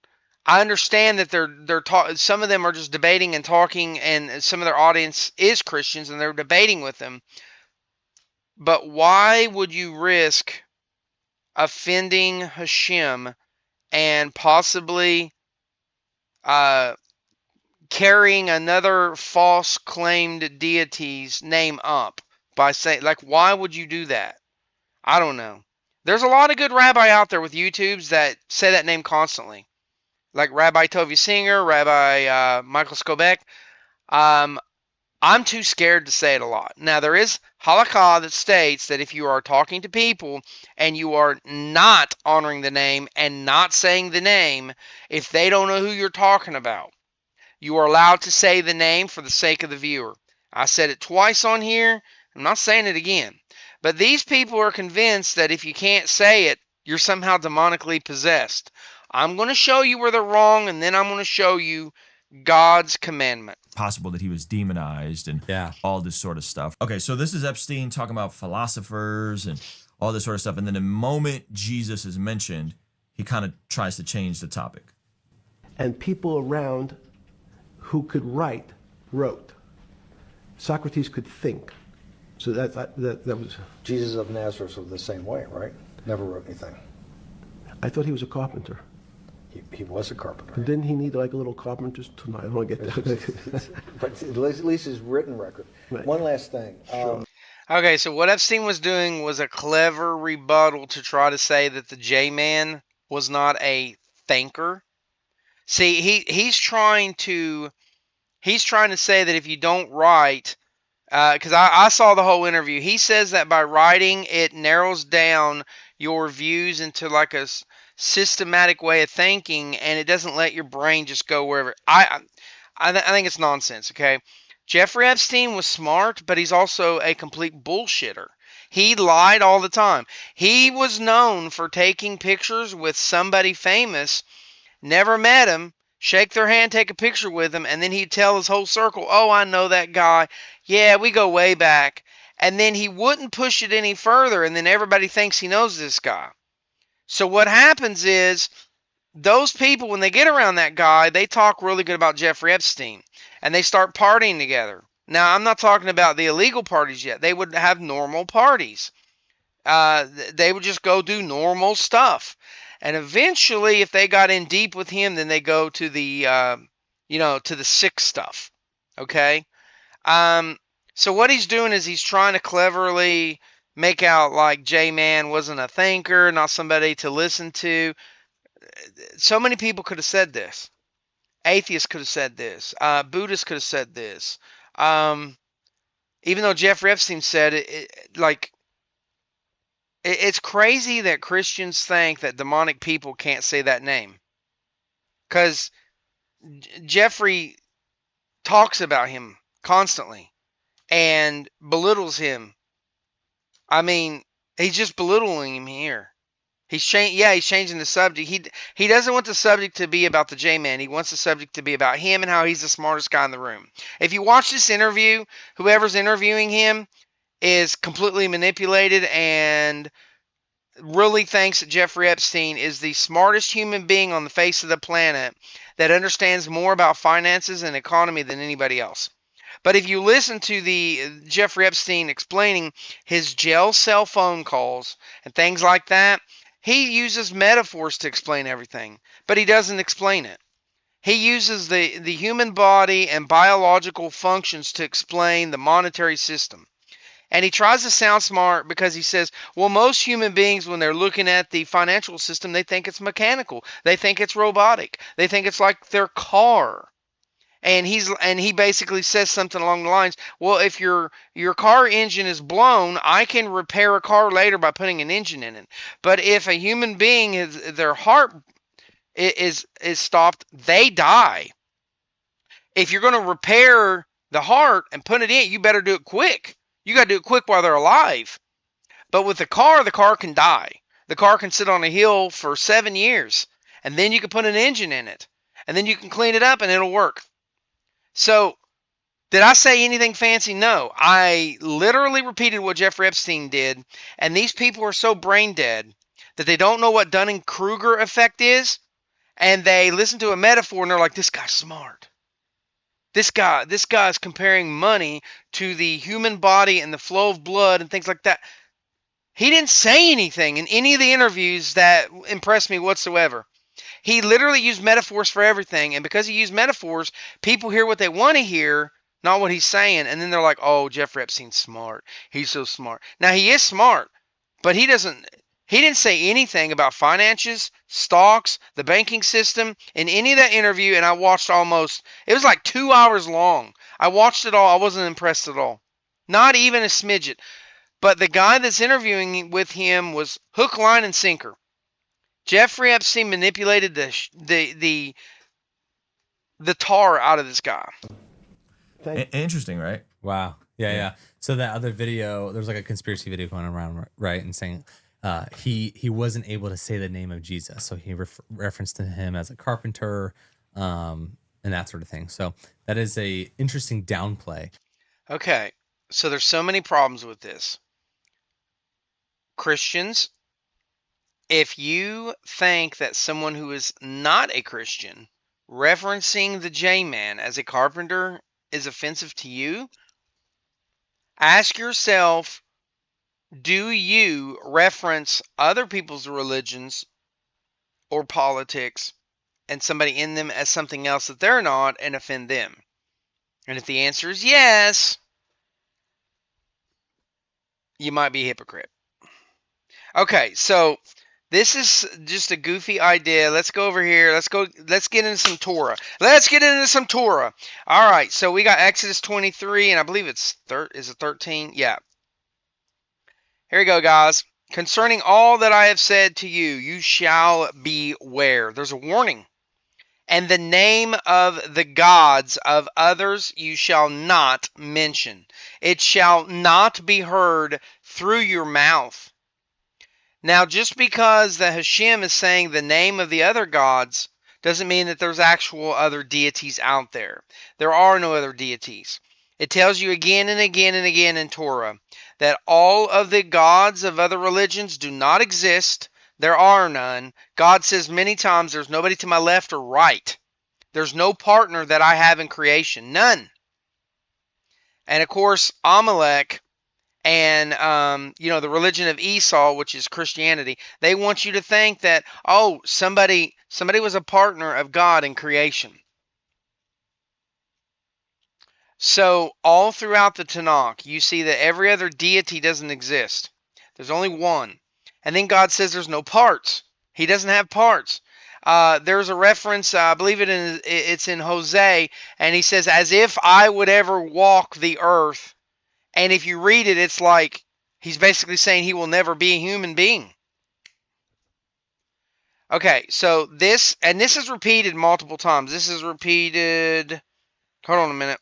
I understand that some of them are just debating and talking, and some of their audience is Christians and they're debating with them. But why would you risk offending Hashem and possibly carrying another false claimed deity's name up by saying, like, why would you do that? I don't know. There's a lot of good rabbi out there with YouTubes that say that name constantly, like Rabbi Tovia Singer, Rabbi Michael Skobek. I'm too scared to say it a lot. Now, there is halakha that states that if you are talking to people and you are not honoring the name and not saying the name, if they don't know who you're talking about, you are allowed to say the name for the sake of the viewer. I said it twice on here. I'm not saying it again. But these people are convinced that if you can't say it, you're somehow demonically possessed. I'm going to show you where they're wrong, and then I'm going to show you God's commandment. Possible that he was demonized and all this sort of stuff. Okay, so this is Epstein talking about philosophers and all this sort of stuff. And then the moment Jesus is mentioned, he kind of tries to change the topic. And people around who could write wrote. Socrates could think. So that was... Jesus of Nazareth was the same way, right? Never wrote anything. I thought he was a carpenter. He was a carpenter. But didn't he need like a little carpenter's tonight? I don't want to get that. But at least his written record. Right. One last thing. Sure. Okay, so what Epstein was doing was a clever rebuttal to try to say that the J-Man was not a thinker. See, he's trying to say that if you don't write, because I saw the whole interview, he says that by writing it narrows down your views into like a systematic way of thinking, and it doesn't let your brain just go wherever. I think it's nonsense. Okay. Jeffrey Epstein was smart, but he's also a complete bullshitter. He lied all the time. He was known for taking pictures with somebody famous, never met him, shake their hand, take a picture with him, and then he'd tell his whole circle, oh, I know that guy. Yeah, we go way back. And then he wouldn't push it any further, and then everybody thinks he knows this guy. So what happens is, those people, when they get around that guy, they talk really good about Jeffrey Epstein, and they start partying together. Now, I'm not talking about the illegal parties yet. They would have normal parties. They would just go do normal stuff. And eventually, if they got in deep with him, then they go to the, to the sick stuff. Okay? So what he's doing is he's trying to cleverly make out like J-Man wasn't a thinker, not somebody to listen to. So many people could have said this. Atheists could have said this. Buddhists could have said this. Even though Jeffrey Epstein said it, it's crazy that Christians think that demonic people can't say that name. Because Jeffrey talks about him constantly and belittles him. I mean, he's just belittling him here. He's changing the subject. He doesn't want the subject to be about the J-Man. He wants the subject to be about him and how he's the smartest guy in the room. If you watch this interview, whoever's interviewing him is completely manipulated and really thinks that Jeffrey Epstein is the smartest human being on the face of the planet that understands more about finances and economy than anybody else. But if you listen to the Jeffrey Epstein explaining his jail cell phone calls and things like that, he uses metaphors to explain everything, but he doesn't explain it. He uses the human body and biological functions to explain the monetary system. And he tries to sound smart because he says, well, most human beings, when they're looking at the financial system, they think it's mechanical. They think it's robotic. They think it's like their car. And he basically says something along the lines, well, if your car engine is blown, I can repair a car later by putting an engine in it. But if a human being their heart is stopped, they die. If you're going to repair the heart and put it in, you better do it quick. You got to do it quick while they're alive. But with the car can die. The car can sit on a hill for 7 years, and then you can put an engine in it, and then you can clean it up and it'll work. So, did I say anything fancy? No. I literally repeated what Jeffrey Epstein did, and these people are so brain dead that they don't know what Dunning-Kruger effect is, and they listen to a metaphor and they're like, this guy's smart. This guy's comparing money to the human body and the flow of blood and things like that. He didn't say anything in any of the interviews that impressed me whatsoever. He literally used metaphors for everything, and because he used metaphors, people hear what they want to hear, not what he's saying, and then they're like, oh, Jeffrey Epstein's smart. He's so smart. Now, he is smart, but he didn't say anything about finances, stocks, the banking system in any of that interview, and I watched it was like 2 hours long. I watched it all. I wasn't impressed at all. Not even a smidget. But the guy that's interviewing with him was hook, line, and sinker. Jeffrey Epstein manipulated the tar out of this guy. Interesting, right? Wow. Yeah. So that other video, there's like a conspiracy video going around, right, and saying he wasn't able to say the name of Jesus, so he referenced to him as a carpenter, and that sort of thing. So that is a interesting downplay. Okay, so there's so many problems with this. Christians, if you think that someone who is not a Christian referencing the J-Man as a carpenter is offensive to you, ask yourself, do you reference other people's religions or politics and somebody in them as something else that they're not and offend them? And if the answer is yes, you might be a hypocrite. Okay, so this is just a goofy idea. Let's go over here. Let's get into some Torah. Let's get into some Torah. All right, so we got Exodus 23, and I believe it's is it 13? Yeah. Here we go, guys. Concerning all that I have said to you, you shall beware. There's a warning. And the name of the gods of others you shall not mention. It shall not be heard through your mouth. Now, just because the Hashem is saying the name of the other gods doesn't mean that there's actual other deities out there. There are no other deities. It tells you again and again and again in Torah that all of the gods of other religions do not exist. There are none. God says many times, there's nobody to my left or right. There's no partner that I have in creation. None. And of course, Amalek and the religion of Esau, which is Christianity, they want you to think that, oh, somebody was a partner of God in creation. So all throughout the Tanakh, you see that every other deity doesn't exist. There's only one. And then God says there's no parts. He doesn't have parts. There's a reference, I believe it's in Hosea, and he says, as if I would ever walk the earth. And if you read it, it's like he's basically saying he will never be a human being. Okay, so this is repeated multiple times. This is repeated. Hold on a minute.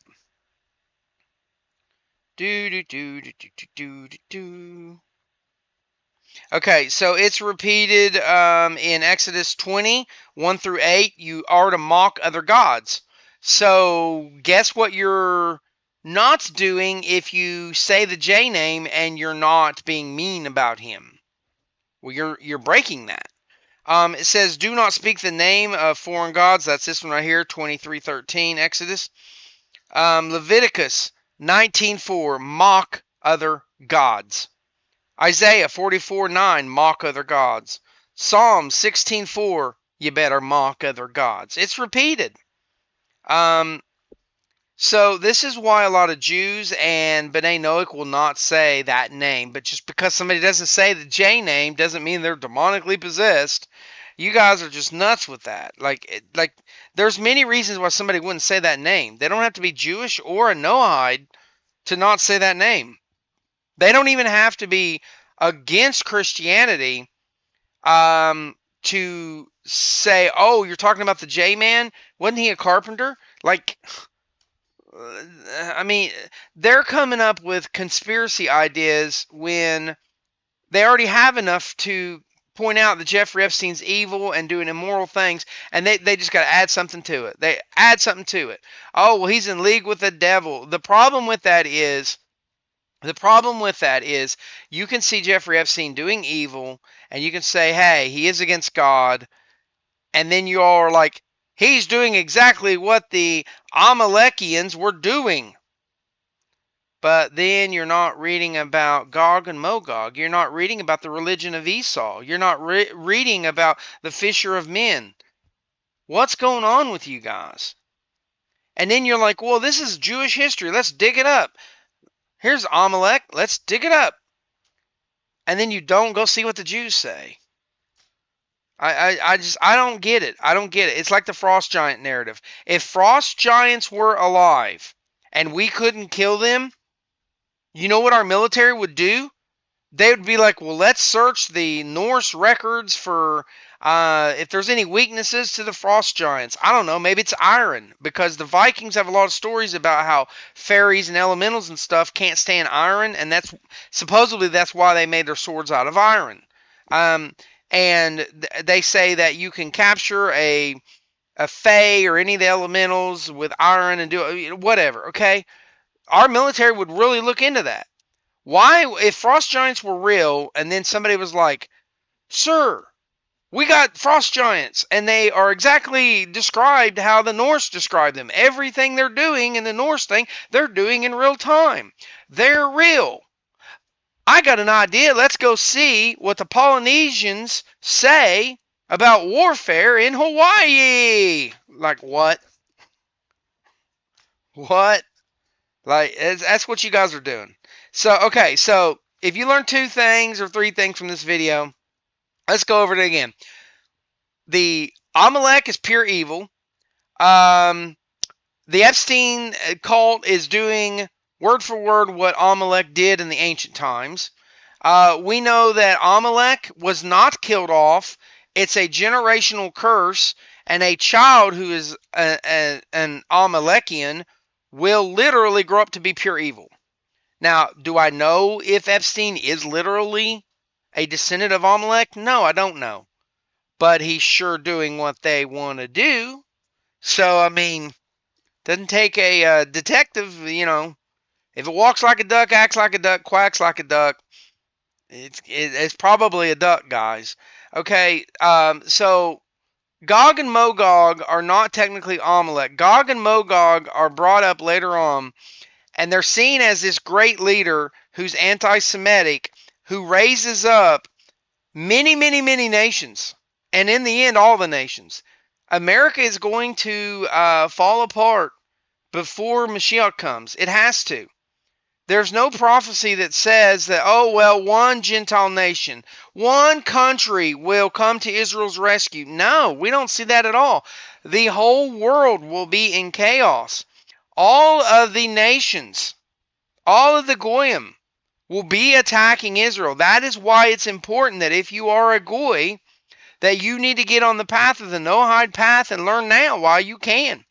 Okay, so it's repeated in Exodus 20, 1 through 8. You are to mock other gods. So guess what you're not doing if you say the J name and you're not being mean about him? Well, you're breaking that. It says, do not speak the name of foreign gods. That's this one right here, 23:13, Exodus. Leviticus 19:4, mock other gods. Isaiah 44:9, mock other gods. Psalm 16:4, you better mock other gods. It's repeated. So this is why a lot of Jews and B'nai Noach will not say that name. But just because somebody doesn't say the J name doesn't mean they're demonically possessed. You guys are just nuts with that. Like there's many reasons why somebody wouldn't say that name. They don't have to be Jewish or a Noahide to not say that name. They don't even have to be against Christianity to say, oh, you're talking about the J-man? Wasn't he a carpenter? Like, I mean, they're coming up with conspiracy ideas when they already have enough to point out that Jeffrey Epstein's evil and doing immoral things, and they just got to add something to it. They add something to it. Oh, well, he's in league with the devil. The problem with that is you can see Jeffrey Epstein doing evil, and you can say, hey, he is against God, and then you all are like, he's doing exactly what the Amalekians were doing. But then you're not reading about Gog and Mogog. You're not reading about the religion of Esau. You're not reading about the fisher of men. What's going on with you guys? And then you're like, well, this is Jewish history. Let's dig it up. Here's Amalek. Let's dig it up. And then you don't go see what the Jews say. I don't get it. I don't get it. It's like the frost giant narrative. If frost giants were alive and we couldn't kill them, you know what our military would do? They would be like, well, let's search the Norse records for if there's any weaknesses to the frost giants. I don't know. Maybe it's iron, because the Vikings have a lot of stories about how fairies and elementals and stuff can't stand iron, and that's why they made their swords out of iron. And they say that you can capture a fae or any of the elementals with iron and do whatever, okay? Our military would really look into that. Why, if frost giants were real and then somebody was like, sir, we got frost giants, and they are exactly described how the Norse described them. Everything they're doing in the Norse thing, they're doing in real time. They're real. I got an idea. Let's go see what the Polynesians say about warfare in Hawaii. Like what? What? Like that's what you guys are doing. So okay, so if you learn 2 things or 3 things from this video, let's go over it again. The Amalek is pure evil. The Epstein cult is doing word for word what Amalek did in the ancient times. We know that Amalek was not killed off. It's a generational curse, and a child who is an Amalekian will literally grow up to be pure evil. Now, do I know if Epstein is literally a descendant of Amalek? No, I don't know. But he's sure doing what they want to do. So, I mean, doesn't take a detective, if it walks like a duck, acts like a duck, quacks like a duck, it's probably a duck, guys. Okay, so Gog and Mogog are not technically Amalek. Gog and Mogog are brought up later on, and they're seen as this great leader who's anti-Semitic, who raises up many, many, many nations, and in the end, all the nations. America is going to fall apart before Mashiach comes. It has to. There's no prophecy that says that, oh, well, one Gentile nation, one country will come to Israel's rescue. No, we don't see that at all. The whole world will be in chaos. All of the nations, all of the Goyim will be attacking Israel. That is why it's important that if you are a Goy, that you need to get on the path of the Noahide path and learn now while you can.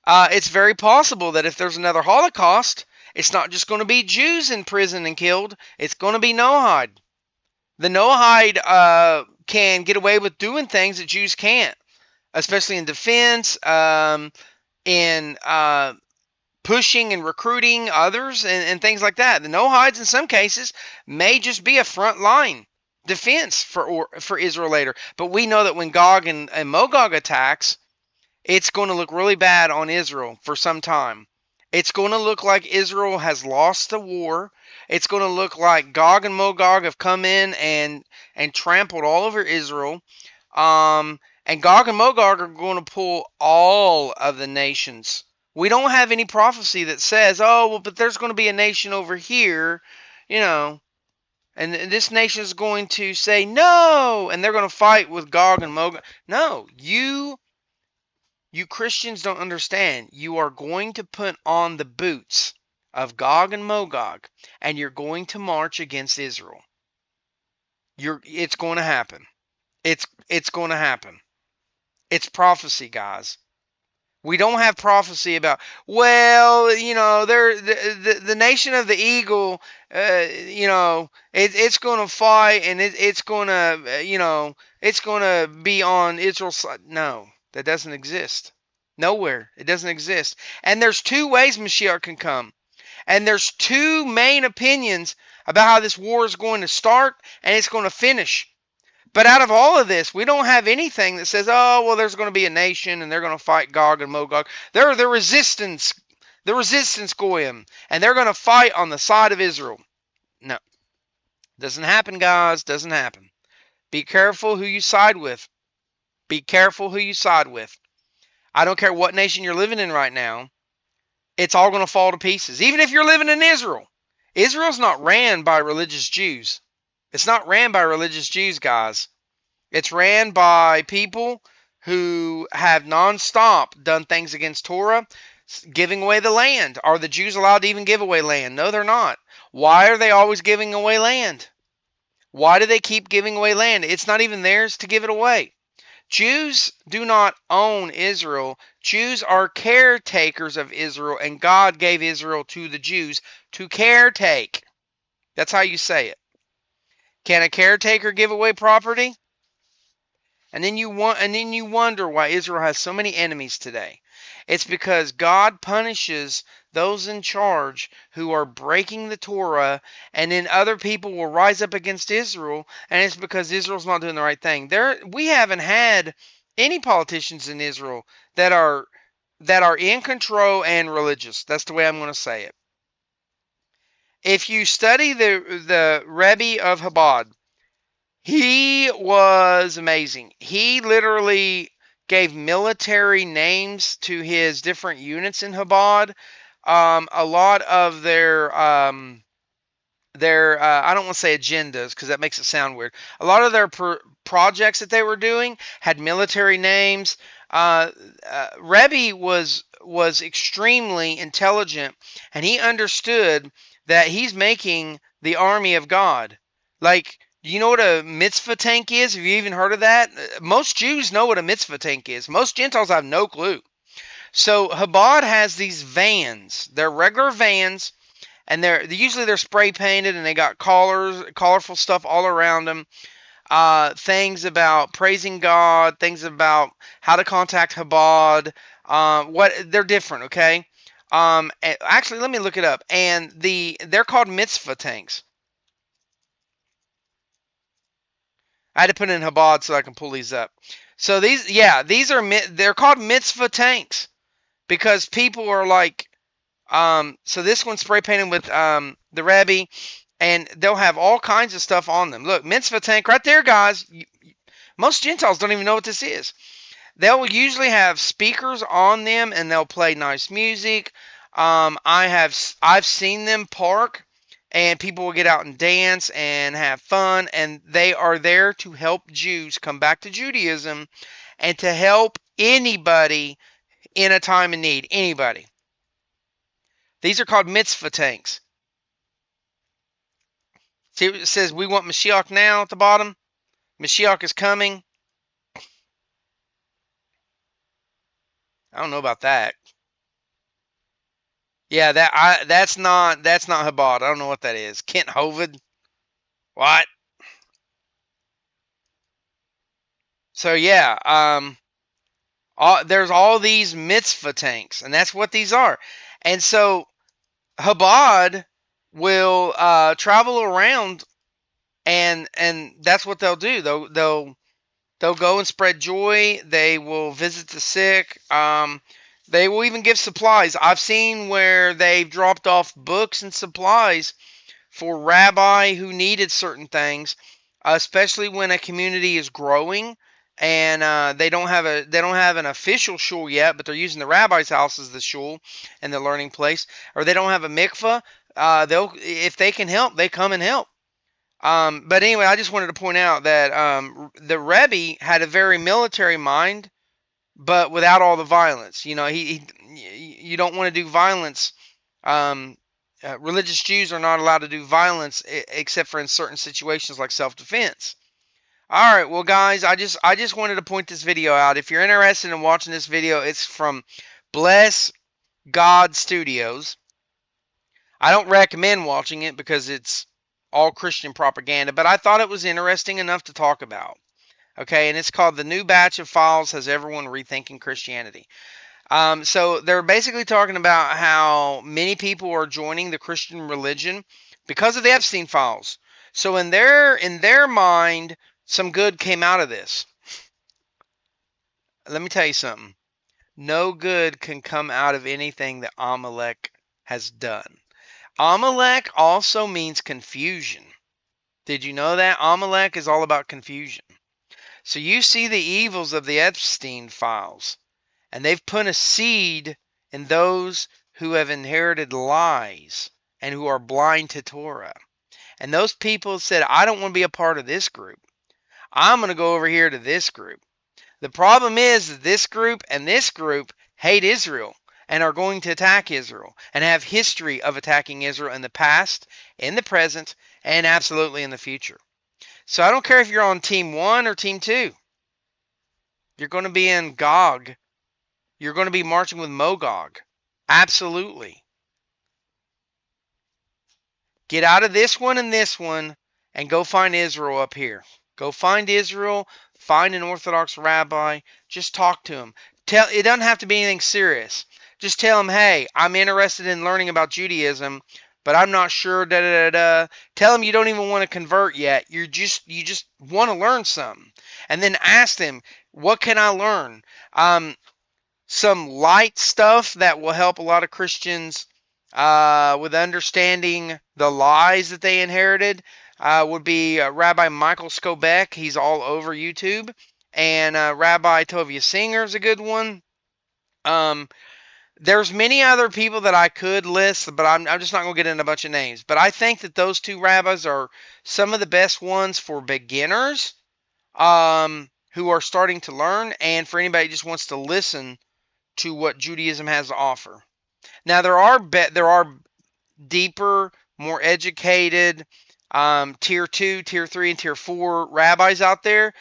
It's very possible that if there's another Holocaust, it's not just going to be Jews in prison and killed. It's going to be Noahide. The Noahide can get away with doing things that Jews can't, especially in defense, in pushing and recruiting others, and things like that. The Noahides, in some cases, may just be a front line defense for Israel later. But we know that when Gog and Mogog attacks, it's going to look really bad on Israel for some time. It's going to look like Israel has lost the war. It's going to look like Gog and Mogog have come in and trampled all over Israel. And Gog and Mogog are going to pull all of the nations. We don't have any prophecy that says, oh, well, but there's going to be a nation over here, and this nation is going to say no, and they're going to fight with Gog and Mogog. No, you Christians don't understand. You are going to put on the boots of Gog and Mogog, and you're going to march against Israel. It's going to happen. It's going to happen. It's prophecy, guys. We don't have prophecy about, well, the nation of the eagle, it's going to fight, and it's going to, it's going to be on Israel's side. No. That doesn't exist. Nowhere. It doesn't exist. And there's 2 ways Mashiach can come. And there's 2 main opinions about how this war is going to start and it's going to finish. But out of all of this, we don't have anything that says, oh, well, there's going to be a nation and they're going to fight Gog and Mogog. They're the resistance Goyim, and they're going to fight on the side of Israel. No. Doesn't happen, guys. Doesn't happen. Be careful who you side with. Be careful who you side with. I don't care what nation you're living in right now. It's all going to fall to pieces. Even if you're living in Israel. Israel's not ran by religious Jews. It's not ran by religious Jews, guys. It's ran by people who have nonstop done things against Torah, giving away the land. Are the Jews allowed to even give away land? No, they're not. Why are they always giving away land? Why do they keep giving away land? It's not even theirs to give it away. Jews do not own Israel. Jews are caretakers of Israel, and God gave Israel to the Jews to caretake. That's how you say it. Can a caretaker give away property? And then you wonder why Israel has so many enemies today. It's because God punishes those in charge who are breaking the Torah, and then other people will rise up against Israel, and it's because Israel's not doing the right thing. We haven't had any politicians in Israel that are in control and religious. That's the way I'm going to say it. If you study the Rebbe of Chabad, He was amazing. He literally gave military names to his different units in Chabad. A lot of their I don't want to say agendas because that makes it sound weird. A lot of their projects that they were doing had military names. Rebbe was extremely intelligent, and he understood that he's making the army of God. Like, do you know what a mitzvah tank is? Have you even heard of that? Most Jews know what a mitzvah tank is. Most Gentiles have no clue. So Chabad has these vans. They're regular vans, and they're spray painted, and they got colorful stuff all around them. Things about praising God, things about how to contact Chabad. What they're different, okay? Actually, let me look it up. And they're called mitzvah tanks. I had to put in Chabad so I can pull these up. So they're called mitzvah tanks because people are like, so this one's spray painted with the Rebbe, and they'll have all kinds of stuff on them. Look, mitzvah tank right there, guys. Most Gentiles don't even know what this is. They'll usually have speakers on them, and they'll play nice music. I've seen them park, and people will get out and dance and have fun, and they are there to help Jews come back to Judaism and to help anybody in a time of need. Anybody. These are called mitzvah tanks. See, it says we want Mashiach now at the bottom. Mashiach is coming. I don't know about that. Yeah, that's not Chabad. I don't know what that is. Kent Hovind. What? So yeah, there's all these mitzvah tanks, and that's what these are. And so Chabad will travel around, and that's what they'll do. They'll go and spread joy. They will visit the sick. They will even give supplies. I've seen where they've dropped off books and supplies for rabbi who needed certain things, especially when a community is growing and they don't have an official shul yet, but they're using the rabbi's house as the shul and the learning place, or they don't have a mikvah. If they can help, they come and help. But anyway, I just wanted to point out that the Rebbe had a very military mind, but without all the violence. You know, you don't want to do violence. Religious Jews are not allowed to do violence except for in certain situations like self-defense. All right, well, guys, I just wanted to point this video out. If you're interested in watching this video, it's from Bless God Studios. I don't recommend watching it because it's all Christian propaganda, but I thought it was interesting enough to talk about. Okay, and it's called The New Batch of Files Has Everyone Rethinking Christianity. So they're basically talking about how many people are joining the Christian religion because of the Epstein Files. So in their mind, some good came out of this. Let me tell you something. No good can come out of anything that Amalek has done. Amalek also means confusion. Did you know that? Amalek is all about confusion. So you see the evils of the Epstein Files, and they've put a seed in those who have inherited lies and who are blind to Torah. And those people said, I don't want to be a part of this group. I'm going to go over here to this group. The problem is that this group and this group hate Israel and are going to attack Israel and have history of attacking Israel in the past, in the present, and absolutely in the future. So I don't care if you're on team 1 or team 2. You're going to be in Gog. You're going to be marching with Mogog. Absolutely. Get out of this one and go find Israel up here. Go find Israel, find an Orthodox rabbi, just talk to him. It doesn't have to be anything serious. Just tell him, hey, I'm interested in learning about Judaism, but I'm not sure, Tell him you don't even want to convert yet. You just want to learn something. And then ask them, what can I learn? Some light stuff that will help a lot of Christians with understanding the lies that they inherited. would be Rabbi Michael Skobek. He's all over YouTube. And Rabbi Tovia Singer is a good one. There's many other people that I could list, but I'm just not going to get into a bunch of names. But I think that those two rabbis are some of the best ones for beginners who are starting to learn, and for anybody who just wants to listen to what Judaism has to offer. Now, there are deeper, more educated tier 2, tier 3, and tier 4 rabbis out there,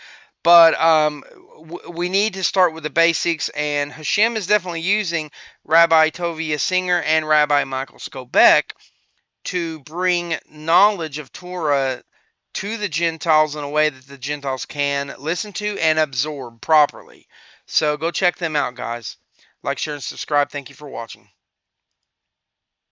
but we need to start with the basics, and Hashem is definitely using Rabbi Tovia Singer and Rabbi Michael Skobek to bring knowledge of Torah to the Gentiles in a way that the Gentiles can listen to and absorb properly. So go check them out, guys. Like, share, and subscribe. Thank you for watching.